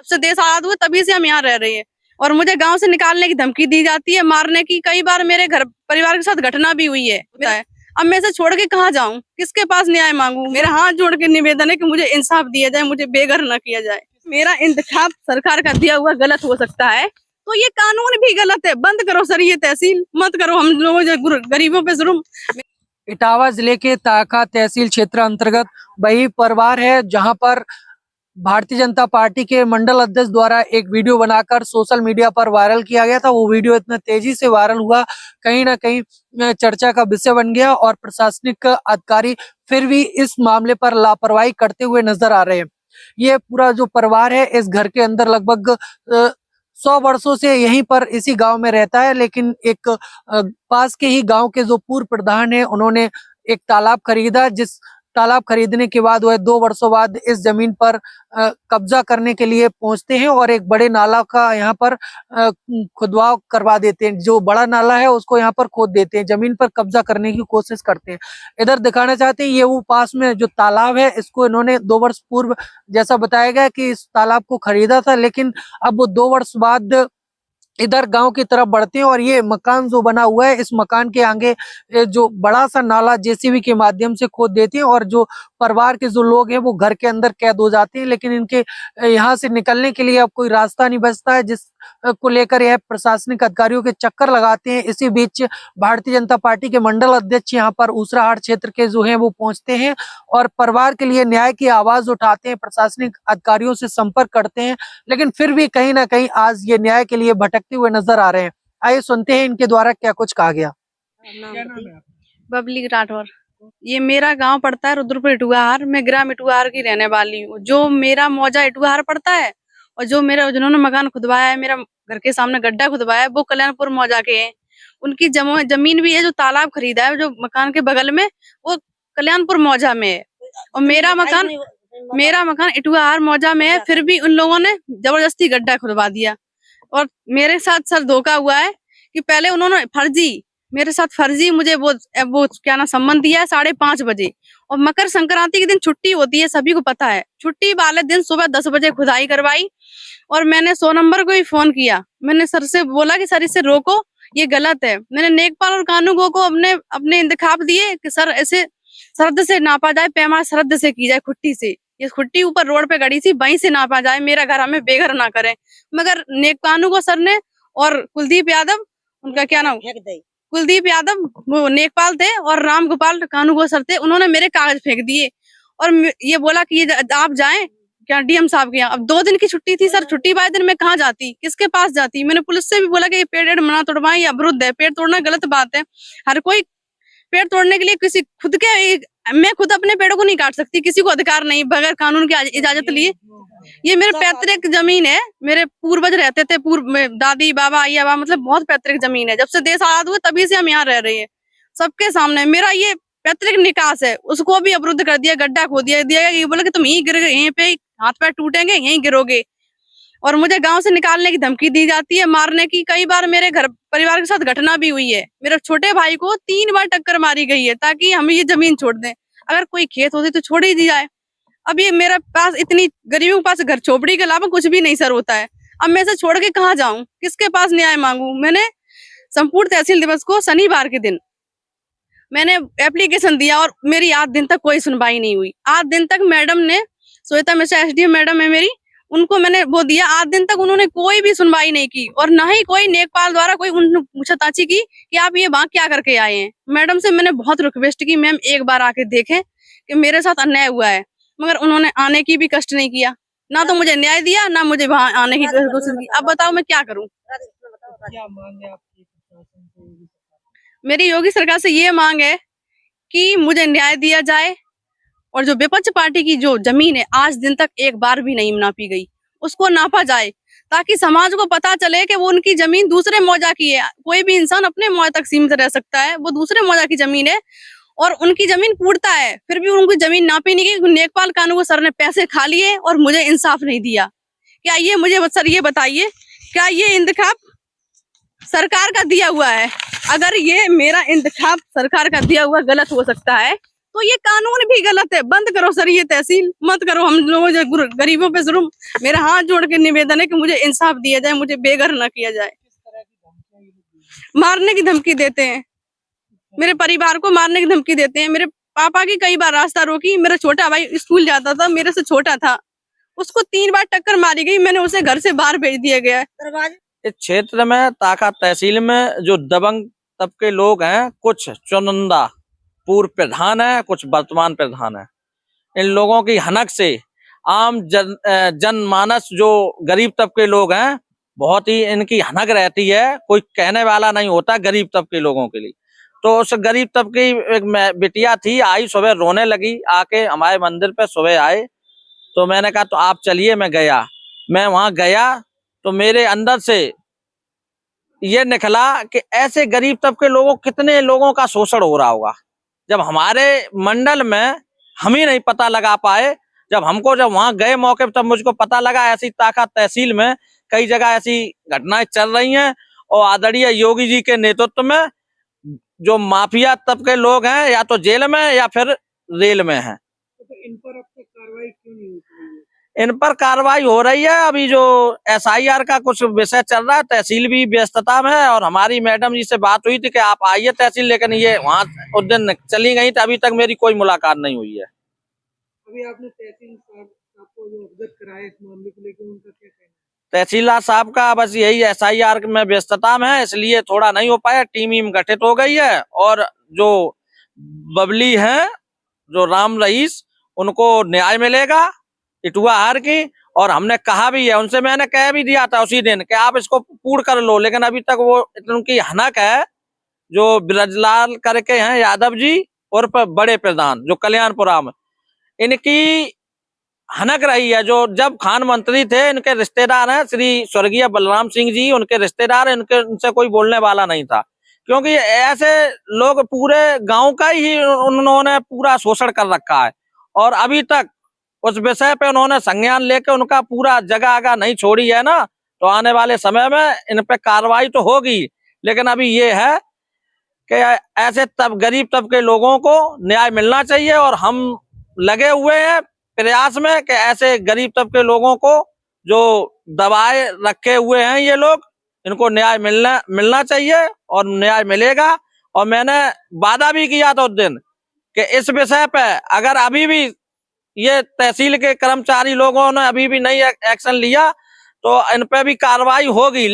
जब से देश आजाद हुआ तभी से हम यहाँ रह रहे हैं और मुझे गांव से निकालने की धमकी दी जाती है, मारने की। कई बार मेरे घर परिवार के साथ घटना भी हुई है। अब मैं इसे छोड़ के कहाँ जाऊँ, किसके पास न्याय मांगू? मेरा हाथ जोड़ के निवेदन है कि मुझे इंसाफ दिया जाए, मुझे बेघर न किया जाए। मेरा इंतखाब सरकार का दिया हुआ गलत हो सकता है तो ये कानून भी गलत है। बंद करो सर ये तहसील, मत करो हम लोगों गरीबों पे जुल्म। इटावा जिले के ताका तहसील क्षेत्र अंतर्गत वही परिवार है जहां पर भारतीय जनता पार्टी के मंडल अध्यक्ष द्वारा एक वीडियो बनाकर सोशल मीडिया पर वायरल किया गया था। वो वीडियो इतना तेजी से वायरल हुआ, कहीं ना कहीं चर्चा का विषय बन गया और प्रशासनिक अधिकारी फिर भी इस मामले पर लापरवाही करते हुए नजर आ रहे हैं। ये पूरा जो परिवार है इस घर के अंदर लगभग 100 वर्षों से यहीं पर इसी गांव में रहता है, लेकिन एक पास के ही गांव के जो पूर्व प्रधान है उन्होंने एक तालाब खरीदा, जिस तालाब खरीदने के बाद वह 2 वर्षों बाद इस जमीन पर कब्जा करने के लिए पहुंचते हैं और एक बड़े नाला का यहाँ पर खुदवाव करवा देते हैं। जो बड़ा नाला है उसको यहाँ पर खोद देते हैं, जमीन पर कब्जा करने की कोशिश करते हैं। इधर दिखाना चाहते हैं ये वो पास में जो तालाब है, इसको इन्होंने 2 वर्ष पूर्व जैसा बताया गया कि इस तालाब को खरीदा था, लेकिन अब वो 2 वर्ष बाद इधर गांव की तरफ बढ़ते हैं और ये मकान जो बना हुआ है इस मकान के आगे जो बड़ा सा नाला जेसीबी के माध्यम से खोद देते हैं और जो परिवार के जो लोग हैं वो घर के अंदर कैद हो जाते हैं। लेकिन इनके यहाँ से निकलने के लिए अब कोई रास्ता नहीं बचता है, जिस को लेकर यह प्रशासनिक अधिकारियों के चक्कर लगाते हैं। इसी बीच भारतीय जनता पार्टी के मंडल अध्यक्ष यहाँ पर ऊसराहाट क्षेत्र के जो हैं वो पहुंचते हैं और परिवार के लिए न्याय की आवाज उठाते हैं, प्रशासनिक अधिकारियों से संपर्क करते हैं, लेकिन फिर भी कहीं ना कहीं आज ये न्याय के लिए भटकते हुए नजर आ रहे हैं। आइए सुनते हैं इनके द्वारा क्या कुछ कहा गया। बबली राठौर, ये मेरा गांव पड़ता है रुद्रपुर इटुआहार। मैं ग्राम इटुआहार की रहने वाली हूँ। जो मेरा मौजा इटुआहार पड़ता है और जो मेरा जिन्होंने मकान खुदवाया है, मेरा घर के सामने गड्ढा खुदवाया है, वो कल्याणपुर मौजा के हैं। उनकी जमीन भी है, जो तालाब खरीदा है जो मकान के बगल में, वो कल्याणपुर मौजा में है और मेरा मकान इटुआहार मौजा में है। फिर भी उन लोगों ने जबरदस्ती गड्ढा खुदवा दिया और मेरे साथ सर धोखा हुआ है कि पहले उन्होंने मेरे साथ फर्जी मुझे वो क्या ना संबंध दिया है 5:30 बजे, और मकर संक्रांति के दिन छुट्टी होती है, सभी को पता है। छुट्टी वाले दिन सुबह 10 बजे खुदाई करवाई और मैंने 100 नंबर को ही फोन किया। मैंने सर से बोला कि सर इसे रोको, ये गलत है। मैंने नेकपाल और कानूगो को अपने इंतखाब दिए कि सर ऐसे सरहद से नापा जाए, पैमाना सरहद से की जाए, खुट्टी से। ये खुट्टी ऊपर रोड पे गड़ी थी, वहीं से नापा जाए, मेरा घर हमें बेघर ना करें। मगर कानूगो सर ने और कुलदीप यादव, उनका क्या नाम, कुलदीप यादव वो नेकपाल थे और राम गोपाल कानूगो सर थे, उन्होंने मेरे कागज फेंक दिए और ये बोला कि ये आप जाएं क्या डीएम साहब के यहाँ। अब 2 दिन की छुट्टी थी सर, छुट्टी वाले दिन मैं कहाँ जाती, किसके पास जाती? मैंने पुलिस से भी बोला कि ये पेड़ मना तोड़वाएं, ये अवरुद्ध है, पेड़ तोड़ना गलत बात है। हर कोई पेड़ तोड़ने के लिए किसी मैं खुद अपने पेड़ों को नहीं काट सकती, किसी को अधिकार नहीं बगैर कानून की इजाजत लिए। ये मेरे पैतृक जमीन है, मेरे पूर्वज रहते थे, दादी बाबा आईया, मतलब बहुत पैतृक जमीन है। जब से देश आजाद हुआ तभी से हम यहाँ रह रहे हैं। सबके सामने मेरा ये पैतृक निकास है, उसको भी अवरुद्ध कर दिया, गड्ढा खो दिया। ये बोला कि तुम यहीं गिर, यहीं पे हाथ पैर टूटेंगे, यहीं गिरोगे। और मुझे गांव से निकालने की धमकी दी जाती है, मारने की। कई बार मेरे घर परिवार के साथ घटना भी हुई है। मेरे छोटे भाई को 3 बार टक्कर मारी गई है ताकि हम ये जमीन छोड़ दें। अगर कोई खेत होती तो छोड़ ही दी जाए। अब ये मेरे पास इतनी गरीबों के पास घर झोपड़ी के अलावा कुछ भी नहीं सर होता है। अब मैं इसे छोड़ के कहाँ जाऊं, किसके पास न्याय मांगू? मैंने संपूर्ण तहसील दिवस को शनिवार के दिन मैंने एप्लीकेशन दिया और मेरी 8 दिन तक कोई सुनवाई नहीं हुई। 8 दिन तक मैडम ने, श्वेता मिश्रा एसडीएम मैडम है मेरी, उनको मैंने वो दिया। 8 दिन तक उन्होंने कोई भी सुनवाई नहीं की और ना ही कोई नेकपाल द्वारा कोई पूछताछ की कि आप ये वहां क्या करके आए हैं। मैडम से मैंने बहुत रिक्वेस्ट की, मैम एक बार आके देखें कि मेरे साथ अन्याय हुआ है, मगर उन्होंने आने की भी कष्ट नहीं किया। ना तो मुझे न्याय दिया, ना मुझे वहां आने की कोशिश की। अब बताओ मैं क्या करूं? क्या मांग है आपकी प्रशासन से? मेरी योगी सरकार से ये मांग है कि मुझे न्याय दिया जाए और जो विपक्ष पार्टी की जो जमीन है आज दिन तक एक बार भी नहीं नापी गई, उसको नापा जाए ताकि समाज को पता चले कि वो उनकी जमीन दूसरे मौजा की है। कोई भी इंसान अपने मौजा तक सीमित रह सकता है, वो दूसरे मौजा की जमीन है और उनकी जमीन पूरता है, फिर भी उनकी जमीन नापी नहीं गई। नेकपाल कानूगो सर ने पैसे खा लिए और मुझे इंसाफ नहीं दिया। क्या ये मुझे सर ये बताइए, क्या ये इंतखाब सरकार का दिया हुआ है? अगर ये मेरा इंतखाब सरकार का दिया हुआ गलत हो सकता है तो ये कानून भी गलत है। बंद करो सर ये तहसील, मत करो। हम लोगों गरीबों पे जुल्म। मेरा हाथ जोड़ के निवेदन है कि मुझे इंसाफ दिया जाए, मुझे बेघर न किया जाए। मारने की धमकी देते हैं, मेरे परिवार को मारने की धमकी देते हैं। मेरे पापा की कई बार रास्ता रोकी। मेरा छोटा भाई स्कूल जाता था, मेरे से छोटा था, उसको 3 बार टक्कर मारी गई। मैंने उसे घर से बाहर भेज दिया गया है। इस क्षेत्र में ताका तहसील में जो दबंग तबके लोग हैं, कुछ चुनिंदा पूर्व प्रधान है, कुछ वर्तमान प्रधान है, इन लोगों की हनक से आम जनमानस जो गरीब तबके लोग हैं, बहुत ही इनकी हनक रहती है। कोई कहने वाला नहीं होता गरीब तबके लोगों के लिए। तो उस गरीब तबके की एक बिटिया थी, आई सुबह रोने लगी, आके हमारे मंदिर पे सुबह आए। तो मैंने कहा तो आप चलिए, मैं गया। मैं वहां गया तो मेरे अंदर से ये निकला कि ऐसे गरीब तबके लोगों, कितने लोगों का शोषण हो रहा होगा। जब हमारे मंडल में हम ही नहीं पता लगा पाए, जब वहां गए मौके पर, तब मुझको पता लगा ऐसी ताका तहसील में कई जगह ऐसी घटनाएं चल रही हैं। और आदरणीय योगी जी के नेतृत्व में जो माफिया तबके लोग हैं, या तो जेल में या फिर रेल में हैं। तो इन पर अब तक कार्रवाई क्यों नहीं हो रही है? इन पर कार्रवाई हो रही है। अभी जो SIR का कुछ विषय चल रहा है, तहसील भी व्यस्तता में है। और हमारी मैडम जी से बात हुई थी कि आप आइए तहसील, लेकिन ये वहां उस दिन चली गई, तो अभी तक मेरी कोई मुलाकात नहीं हुई है। अभी आपने तहसील साहब को जो अवगत कराया इस मामले को लेकर, उनका क्या कहना है? तहसीलदार साहब का बस यही SIR में व्यस्तता में है, इसलिए थोड़ा नहीं हो पाया। टीम गठित हो गई है, और जो बबली हैं, जो राम रईस, उनको न्याय मिलेगा इटुआ हार की। और हमने कहा भी है उनसे, मैंने कह भी दिया था उसी दिन कि आप इसको पूर्ण कर लो, लेकिन अभी तक वो उनकी हनक है। जो ब्रजलाल करके हैं यादव जी उर्फ बड़े प्रधान, जो कल्याणपुरा में, इनकी हनक रही है। जो जब खान मंत्री थे, इनके रिश्तेदार हैं श्री स्वर्गीय बलराम सिंह जी, उनके रिश्तेदार, उनसे कोई बोलने वाला नहीं था, क्योंकि ऐसे लोग पूरे गांव का ही उन्होंने पूरा शोषण कर रखा है। और अभी तक उस विषय पे उन्होंने संज्ञान लेके उनका पूरा जगह नहीं छोड़ी है ना। तो आने वाले समय में इन पे कार्रवाई तो होगी, लेकिन अभी ये है कि ऐसे गरीब तबके लोगों को न्याय मिलना चाहिए। और हम लगे हुए हैं प्रयास में कि ऐसे गरीब तबके लोगों को जो दबाए रखे हुए हैं ये लोग, इनको न्याय मिलना चाहिए, और न्याय मिलेगा। और मैंने वादा भी किया था उस दिन कि इस विषय पे अगर अभी भी ये तहसील के कर्मचारी लोगों ने अभी भी नहीं एक्शन लिया, तो इन पे भी कार्रवाई होगी।